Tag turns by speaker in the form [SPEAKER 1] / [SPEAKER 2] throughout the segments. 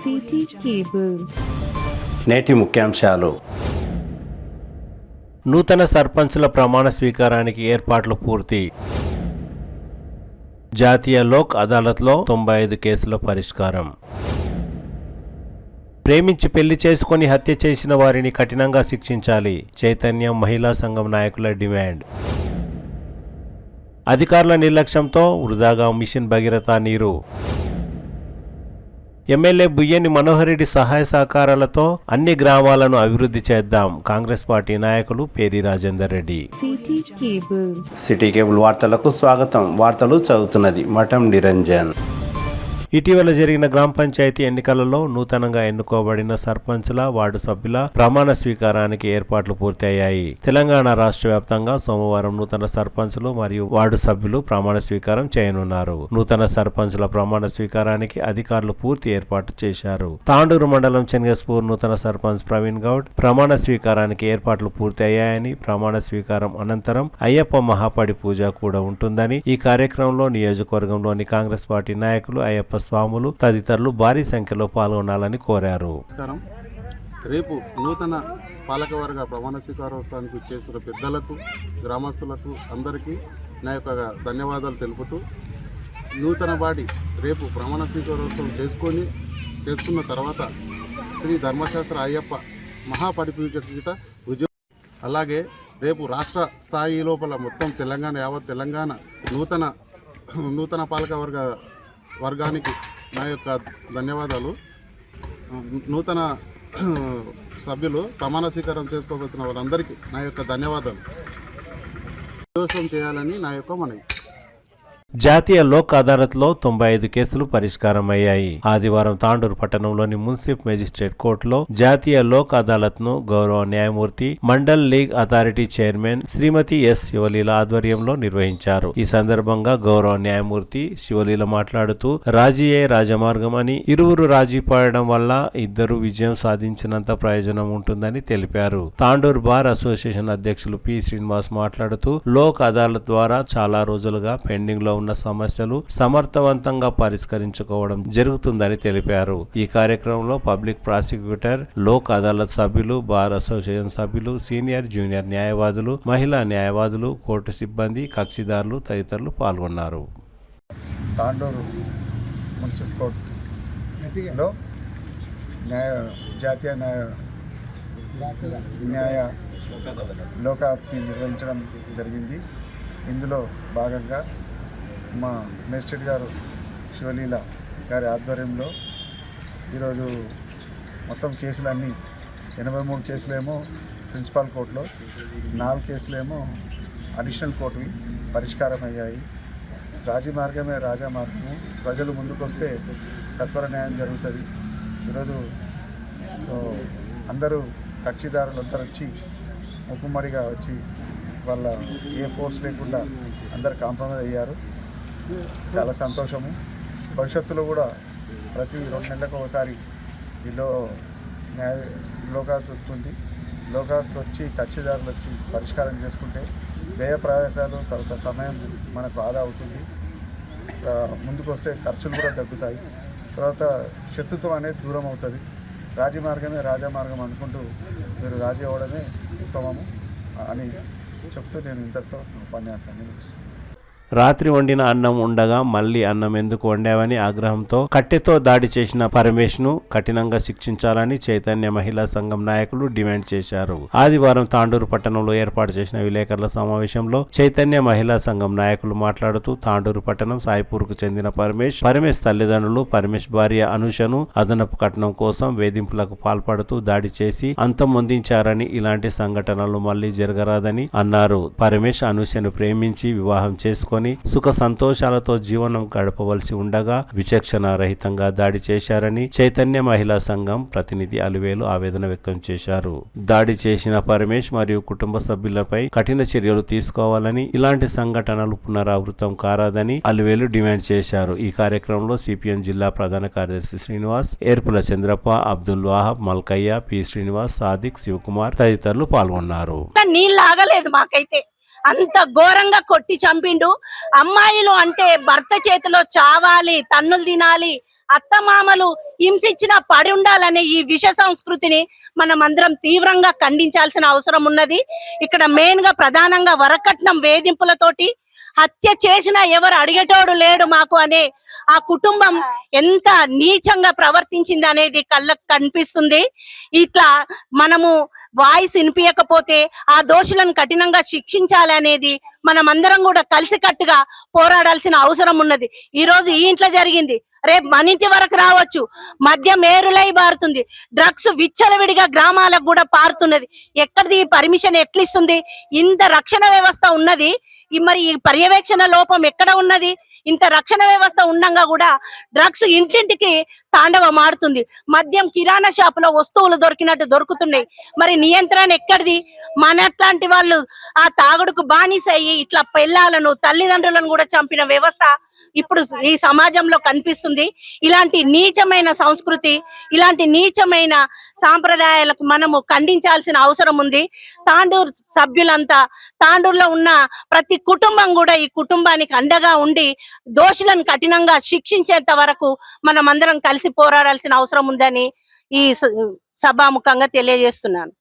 [SPEAKER 1] City cable.
[SPEAKER 2] నేటి ముఖ్యాంశాలు.
[SPEAKER 3] నూతన సర్పంచ్ల ప్రమాణ స్వీకారానికి ఏర్పాట్లు పూర్తి. జాతీయ లోక్ అదాలత్లో 95 కేసుల పరిష్కారం. ప్రేమించి పెళ్లి చేసుకుని హత్య చేసిన వారిని కఠినంగా శిక్షించాలి. చైతన్యం మహిళా సంఘం నాయకుల డిమాండ్. అధికారుల నిర్లక్ష్యంతో వృధాగా మిషన్ భగీరథ నీరు. ఎమ్మెల్యే బుయ్యని మనోహర్ రెడ్డి సహాయ సహకారాలతో అన్ని గ్రామాలను అభివృద్ధి చేద్దాం. కాంగ్రెస్ పార్టీ నాయకులు పేరి రాజేందర్ రెడ్డి.
[SPEAKER 2] సిటీ కేబుల్ వార్తలకు స్వాగతం. వార్తలు చదువుతున్నది మఠం నిరంజన్.
[SPEAKER 3] ఇటీవల జరిగిన గ్రామ పంచాయతీ ఎన్నికలలో నూతనంగా ఎన్నుకోబడిన సర్పంచ్ల, వార్డు సభ్యుల ప్రమాణ స్వీకారానికి ఏర్పాట్లు పూర్తయ్యాయి. తెలంగాణ రాష్ట్ర వ్యాప్తంగా సోమవారం నూతన సర్పంచ్లు మరియు వార్డు సభ్యులు ప్రమాణ స్వీకారం చేయనున్నారు. నూతన సర్పంచ్ల ప్రమాణ స్వీకారానికి అధికారులు పూర్తి ఏర్పాటు చేశారు. తాండూరు మండలం చెన్గస్పూర్ నూతన సర్పంచ్ ప్రవీణ్ గౌడ్ ప్రమాణ స్వీకారానికి ఏర్పాట్లు పూర్తయ్యాయని, ప్రమాణ స్వీకారం అనంతరం అయ్యప్ప మహాపడి పూజ కూడా ఉంటుందని ఈ కార్యక్రమంలో నియోజకవర్గంలోని కాంగ్రెస్ పార్టీ నాయకులు, అయ్యప్ప స్వాములు తదితరులు భారీ సంఖ్యలో పాల్గొనాలని కోరారు.
[SPEAKER 4] రేపు నూతన పాలకవర్గ ప్రమాణ స్వీకారోత్సవానికి చేసిన పెద్దలకు, గ్రామస్తులకు అందరికీ నా యొక్క ధన్యవాదాలు తెలుపుతూ, నూతన బాడీ రేపు ప్రమాణ స్వీకారోత్సవం చేసుకున్న తర్వాత శ్రీ ధర్మశాస్త్ర అయ్యప్ప మహాపడిపూజ అలాగే రేపు రాష్ట్ర స్థాయి లోపల మొత్తం యావత్ తెలంగాణ నూతన పాలకవర్గ వర్గానికి నా యొక్క ధన్యవాదాలు. నూతన సభ్యులు ప్రమాణ స్వీకారం చేసుకోబోతున్న వారందరికీ నా యొక్క ధన్యవాదాలు. ఉద్యోగం చేయాలని నా యొక్క మనవి.
[SPEAKER 3] జాతీయ లోక్ అదాలత్లో 95 కేసులు పరిష్కారమయ్యాయి. ఆదివారం తాండూరు పట్టణంలోని మున్సిపల్ మేజిస్ట్రేట్ కోర్టులో జాతీయ లోక్ అదాలత్ను గౌరవ న్యాయమూర్తి, మండల్ లీగ్ అథారిటీ చైర్మన్ శ్రీమతి ఎస్ శివలీల ఆధ్వర్యంలో నిర్వహించారు. ఈ సందర్భంగా గౌరవ న్యాయమూర్తి శివలీల మాట్లాడుతూ, రాజీయే రాజమార్గం అని, ఇరువురు రాజీ పడడం వల్ల ఇద్దరు విజయం సాధించినంత ప్రయోజనం ఉంటుందని తెలిపారు. తాండూరు బార్ అసోసియేషన్ అధ్యక్షులు పి శ్రీనివాస్ మాట్లాడుతూ, లోక్ అదాలత్ ద్వారా చాలా రోజులుగా పెండింగ్ లో ఉన్న సమస్యలు సమర్థవంతంగా పరిష్కరించుకోవడం జరుగుతుందని తెలిపారు. ఈ కార్యక్రమంలో పబ్లిక్ ప్రాసిక్యూటర్, లోక్ అదాలత్ సభ్యులు, బార్ అసోసియేషన్ సభ్యులు, సీనియర్, జూనియర్ న్యాయవాదులు, మహిళా న్యాయవాదులు, కోర్టు సిబ్బంది, కక్షిదారులు తదితరులు పాల్గొన్నారు.
[SPEAKER 5] తాండూరు మున్సిపల్ కోర్టులో జాతీయ న్యాయ లోకాన్ని నిర్వహించడం జరిగింది. ఇందులో భాగంగా మా మేజిస్ట్రేట్ గారు శివలీల గారి ఆధ్వర్యంలో ఈరోజు మొత్తం కేసులన్నీ 83 కేసులేమో ప్రిన్సిపల్ కోర్టులో, 4 కేసులేమో అడిషనల్ కోర్టువి పరిష్కారం అయ్యాయి. రాజీ మార్గమే రాజా మార్గము. ప్రజలు ముందుకు వస్తే సత్వర న్యాయం జరుగుతుంది. ఈరోజు అందరూ కక్షిదారులు అందరూ వచ్చి ముక్కుమ్మడిగా వచ్చి వాళ్ళ ఏ ఫోర్స్ లేకుండా అందరు కాంప్రమైజ్ అయ్యారు. చాలా సంతోషము. భవిష్యత్తులో కూడా ప్రతి 2 నెలలకు ఒకసారి లోకాత్ వస్తుంది. లోకాత్ వచ్చి కక్షిదారులు వచ్చి పరిష్కారం చేసుకుంటే వ్యయ ప్రయాసాలు తర్వాత సమయం మనకు ఆదా అవుతుంది. ముందుకు వస్తే ఖర్చులు కూడా తగ్గుతాయి. తర్వాత శత్రుత్వం అనేది దూరం అవుతుంది. రాజీ మార్గమే రాజా మార్గం అనుకుంటూ మీరు రాజీ అవ్వడమే ఉత్తమము అని చెప్తూ నేను ఇంతటితో ఉపన్యాసాన్ని ముగిస్తున్నాను.
[SPEAKER 3] రాత్రి వండిన అన్నం ఉండగా మళ్లీ అన్నం ఎందుకు వండావని ఆగ్రహంతో కట్టెతో దాడి చేసిన పరమేష్ ను కఠినంగా శిక్షించాలని చైతన్య మహిళా సంఘం నాయకులు డిమాండ్ చేశారు. ఆదివారం తాండూరు పట్టణంలో ఏర్పాటు చేసిన విలేకరుల సమావేశంలో చైతన్య మహిళా సంఘం నాయకులు మాట్లాడుతూ, తాండూరు పట్టణం సాయిపూర్కు చెందిన పరమేష్ తల్లిదండ్రులు పరమేష్ భార్య అనూషను అదనపు కట్నం కోసం వేధింపులకు పాల్పడుతూ దాడి చేసి అంతమొందించారని, ఇలాంటి సంఘటనలు మళ్లీ జరగరాదని అన్నారు. పరమేష్ అనూషను ప్రేమించి వివాహం చేసుకొని సుఖ సంతోషాలతో జీవనం గడపవలసి ఉండగా విచక్షణ రహితంగా దాడి చేశారని చైతన్య మహిళా సంఘం ప్రతినిధి అలివేలు ఆవేదన వ్యక్తం చేశారు. దాడి చేసిన పరమేష్ మరియు కుటుంబ సభ్యులపై కఠిన చర్యలు తీసుకోవాలని, ఇలాంటి సంఘటనలు పునరావృతం కారాదని అలివేలు డిమాండ్ చేశారు. ఈ కార్యక్రమంలో సిపిఎం జిల్లా ప్రధాన కార్యదర్శి శ్రీనివాస్, ఏర్పుల చంద్రప్ప, అబ్దుల్ వాహబ్, మల్కయ్య, పి శ్రీనివాస్, సాదిక్, శివకుమార్ తదితరులు పాల్గొన్నారు.
[SPEAKER 6] అంత ఘోరంగా కొట్టి చంపిండు. అమ్మాయిలు అంటే భర్త చేతిలో చావాలి, తన్నులు తినాలి
[SPEAKER 1] అత్తమామలు హింసించిన పడి ఉండాలనే ఈ విష సంస్కృతిని మనం అందరం తీవ్రంగా ఖండించాల్సిన అవసరం ఉన్నది. ఇక్కడ మెయిన్ గా ప్రధానంగా వరకట్నం వేధింపులతోటి హత్య చేసినా ఎవరు అడిగేటోడు లేడు మాకు అనే ఆ కుటుంబం ఎంత నీచంగా ప్రవర్తించింది అనేది కళ్ళకు కనిపిస్తుంది. ఇట్లా మనము వాయిస్ వినిపించకపోతే ఆ దోషులను కఠినంగా శిక్షించాలి అనేది మనమందరం కూడా కలిసికట్టుగా పోరాడాల్సిన అవసరం ఉన్నది. ఈ రోజు ఈ ఇంట్లో జరిగింది, రేపు మన ఇంటి వరకు రావచ్చు. మద్యం ఏరులై పారుతుంది, డ్రగ్స్ విచ్చలవిడిగా గ్రామాలకు కూడా పారుతున్నది. ఎక్కడిది ఈ పర్మిషన్ ఎట్లిస్తుంది? ఇంత రక్షణ వ్యవస్థ ఉన్నది, మరి ఈ పర్యవేక్షణ లోపం ఎక్కడ ఉన్నది? ఇంత రక్షణ వ్యవస్థ ఉండంగా కూడా డ్రగ్స్ ఇంటింటికి తాండవం ఆడుతుంది. మద్యం కిరాణా షాపులో వస్తువులు దొరికినట్టు దొరుకుతున్నాయి. మరి నియంత్రణ ఎక్కడిది? మన అట్లాంటి వాళ్ళు ఆ తాగుడుకు బానిస అయ్యి ఇట్లా పిల్లలను తల్లిదండ్రులను కూడా చంపిన వ్యవస్థ ఇప్పుడు ఈ సమాజంలో కనిపిస్తుంది. ఇలాంటి నీచమైన సంస్కృతి, ఇలాంటి నీచమైన సాంప్రదాయాలకు మనము ఖండించాల్సిన అవసరం ఉంది. తాండూరు సభ్యులంతా, తాండూరులో ఉన్న ప్రతి కుటుంబం కూడా ఈ కుటుంబానికి అండగా ఉండి దోషులను కఠినంగా శిక్షించేంత వరకు మనం అందరం కలిసి పోరాడాల్సిన అవసరం ఉందని ఈ సభాముఖంగా తెలియజేస్తున్నాను.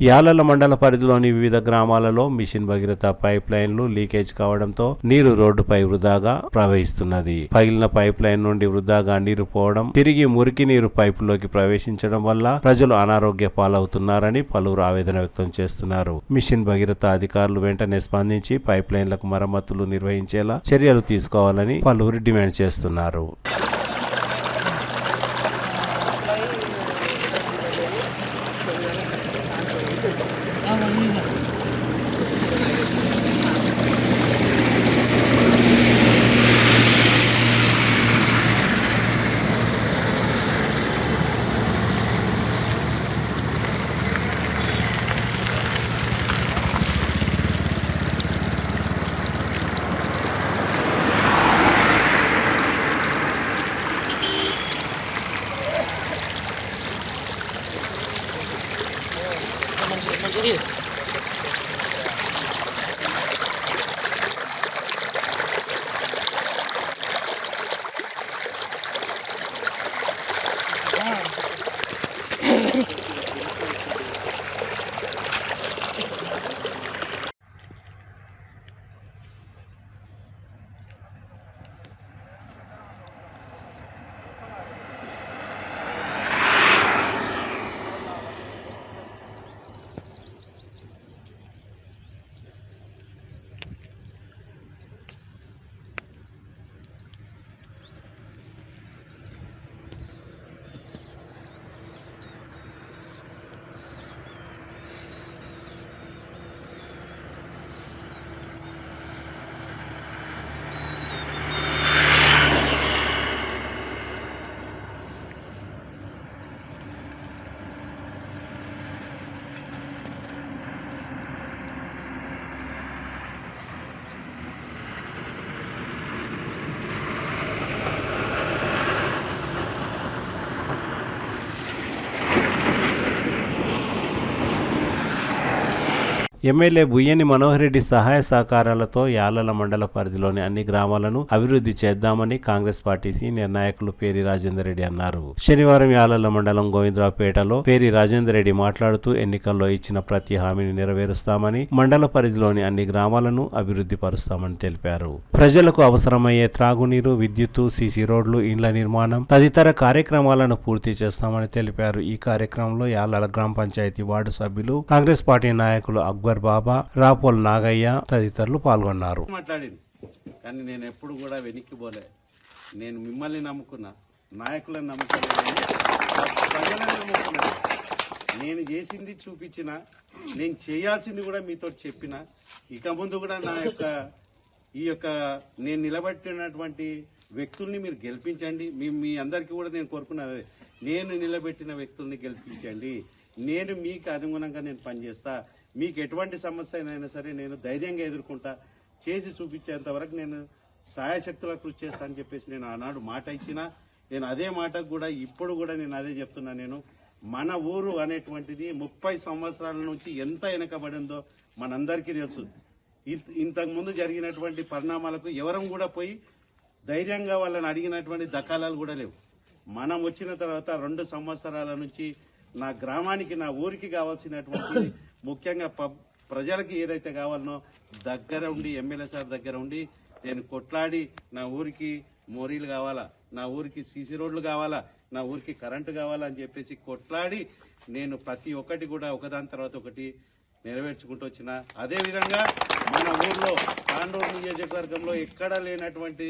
[SPEAKER 3] యాలల మండల పరిధిలోని వివిధ గ్రామాలలో మిషన్ భగీరథ పైప్ లైన్లు లీకేజ్ కావడంతో నీరు రోడ్డుపై వృధాగా ప్రవహిస్తున్నది. పగిలిన పైప్ లైన్ నుండి వృధాగా నీరు పోవడం, తిరిగి మురికి నీరు పైపులోకి ప్రవేశించడం వల్ల ప్రజలు అనారోగ్య పాలవుతున్నారని పలువురు ఆవేదన వ్యక్తం చేస్తున్నారు. మిషన్ భగీరథ అధికారులు వెంటనే స్పందించి పైప్ లైన్లకు మరమ్మతులు నిర్వహించేలా చర్యలు తీసుకోవాలని పలువురు డిమాండ్ చేస్తున్నారు. ఎమ్మెల్యే బుయ్యని మనోహర్ రెడ్డి సహాయ సహకారాలతో యాలల మండల పరిధిలోని అన్ని గ్రామాలను అభివృద్ధి చేద్దామని కాంగ్రెస్ పార్టీ సీనియర్ నాయకులు పేరి రాజేందర్ రెడ్డి అన్నారు. శనివారం యాలల మండలం గోవిందరావుపేటలో పేరి రాజేందర్ రెడ్డి మాట్లాడుతూ ఎన్నికల్లో ఇచ్చిన ప్రతి హామీని నెరవేరుస్తామని, మండల పరిధిలోని అన్ని గ్రామాలను అభివృద్ధి పరుస్తామని తెలిపారు. ప్రజలకు అవసరమయ్యే త్రాగునీరు, విద్యుత్తు, సీసీ రోడ్లు, ఇండ్ల నిర్మాణం తదితర కార్యక్రమాలను పూర్తి చేస్తామని తెలిపారు. ఈ కార్యక్రమంలో యాలల గ్రామ పంచాయతీ వార్డు సభ్యులు, కాంగ్రెస్ పార్టీ నాయకులు అక్బర్ బాబా, రాపోల్ నాగయ్య తదితరులు పాల్గొన్నారు.
[SPEAKER 6] మాట్లాడింది కానీ నేను ఎప్పుడు కూడా వెనక్కిపోలే. నేను మిమ్మల్ని నమ్ముకున్నా, నాయకులను నమ్ముకున్నా, ప్రజలను నమ్ముకున్నా. నేను చేసింది చూపించిన, నేను చేయాల్సింది కూడా మీతో చెప్పిన. ఇక ముందు కూడా ఈ యొక్క నేను నిలబెట్టినటువంటి వ్యక్తుల్ని మీరు గెలిపించండి. మీ అందరికీ కూడా నేను కోరుకున్నది, నేను నిలబెట్టిన వ్యక్తుల్ని గెలిపించండి. నేను మీకు అనుగుణంగా నేను పనిచేస్తా. మీకు ఎటువంటి సమస్య అయినా సరే నేను ధైర్యంగా ఎదుర్కొంటా. చేసి చూపించేంత వరకు నేను సాయశక్తులా కృషి చేస్తా అని చెప్పేసి నేను ఆనాడు మాట ఇచ్చిన. నేను అదే మాటకు కూడా ఇప్పుడు కూడా నేను అదే చెప్తున్నా. నేను మన ఊరు అనేటువంటిది 30 సంవత్సరాల నుంచి ఎంత వెనకబడిందో మనందరికీ తెలుసు. ఇంతకుముందు జరిగినటువంటి పరిణామాలకు ఎవరం కూడా పోయి ధైర్యంగా వాళ్ళని అడిగినటువంటి దఖాలాలు కూడా లేవు. మనం వచ్చిన తర్వాత 2 సంవత్సరాల నుంచి నా గ్రామానికి, నా ఊరికి కావాల్సినటువంటి ముఖ్యంగా ప్రజలకి ఏదైతే కావాలనో దగ్గర ఉండి, ఎమ్మెల్యే సార్ దగ్గర ఉండి నేను కొట్లాడి నా ఊరికి మోరీలు కావాలా, నా ఊరికి సీసీ రోడ్లు కావాలా, నా ఊరికి కరెంటు కావాలా అని చెప్పేసి కొట్లాడి నేను ప్రతి ఒక్కటి కూడా ఒకదాని తర్వాత ఒకటి నెరవేర్చుకుంటూ వచ్చిన. అదేవిధంగా మన ఊర్లో తాండూరు నియోజకవర్గంలో ఎక్కడా లేనటువంటి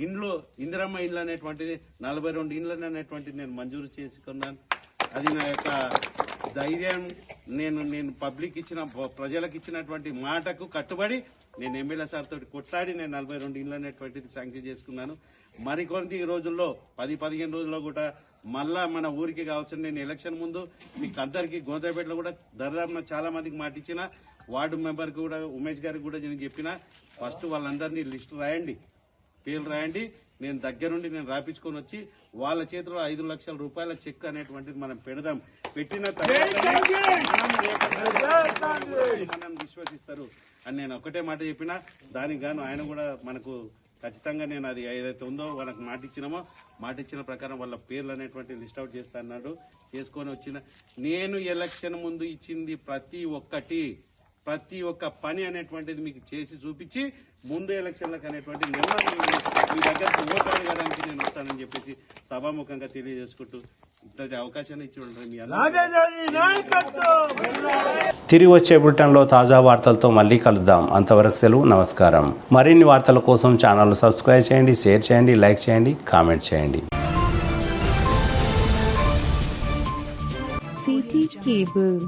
[SPEAKER 6] ఇండ్లు, ఇందిరమ్మ ఇండ్లు అనేటువంటిది 42 ఇండ్లు అనేటువంటిది నేను మంజూరు చేసుకున్నాను. అది నా యొక్క ధైర్యం. నేను పబ్లిక్ ఇచ్చిన, ప్రజలకు ఇచ్చినటువంటి మాటకు కట్టుబడి నేను ఎమ్మెల్యే సార్ తోటి కొట్లాడి నేను 42 ఇండ్లు అనేటువంటిది శాంక్షన్ చేసుకున్నాను. మరికొన్ని రోజుల్లో 10-15 రోజుల్లో కూడా మళ్ళా మన ఊరికి కావాల్సిన, నేను ఎలక్షన్ ముందు మీకు అందరికీ గోదాపేటలో కూడా దరిదాపున చాలా మందికి మాట ఇచ్చిన, వార్డు మెంబర్కి కూడా, ఉమేష్ గారికి కూడా నేను చెప్పిన, ఫస్ట్ వాళ్ళందరినీ లిస్టు రాయండి, పేర్లు రాయండి, నేను దగ్గరుండి నేను రాపించుకొని వచ్చి వాళ్ళ చేతిలో 5 లక్షల రూపాయల చెక్ అనేటువంటిది మనం పెడదాం. పెట్టిన తర్వాత మనం విశ్వసిస్తారు అని నేను ఒకటే మాట చెప్పిన. దానికి గాను ఆయన కూడా మనకు ఖచ్చితంగా నేను అది ఏదైతే ఉందో వాళ్ళకి మాట ఇచ్చినామో, మాట ఇచ్చిన ప్రకారం వాళ్ళ పేర్లు అనేటువంటి లిస్ట్ అవుట్ చేస్తా అన్నాడు. చేసుకొని వచ్చిన నేను ఎలక్షన్ ముందు ఇచ్చింది ప్రతి ఒక్క పని అనేటువంటిది మీకు చేసి చూపించి ముందు ఎలక్షన్లకు అనేటువంటి మీ దగ్గరకు ఓటు అడగడానికి నేను వస్తానని చెప్పేసి సభాముఖంగా తెలియజేసుకుంటూ ఇంతటి అవకాశాన్ని ఇచ్చి ఉంటారు మీ
[SPEAKER 2] తిరిగి వచ్చే బులెటిన్లో తాజా వార్తలతో మళ్ళీ కలుద్దాం. అంతవరకు సెలవు, నమస్కారం. మరిన్ని వార్తల కోసం ఛానల్ సబ్స్క్రైబ్ చేయండి, షేర్ చేయండి, లైక్ చేయండి, కామెంట్ చేయండి.
[SPEAKER 7] CT Cable.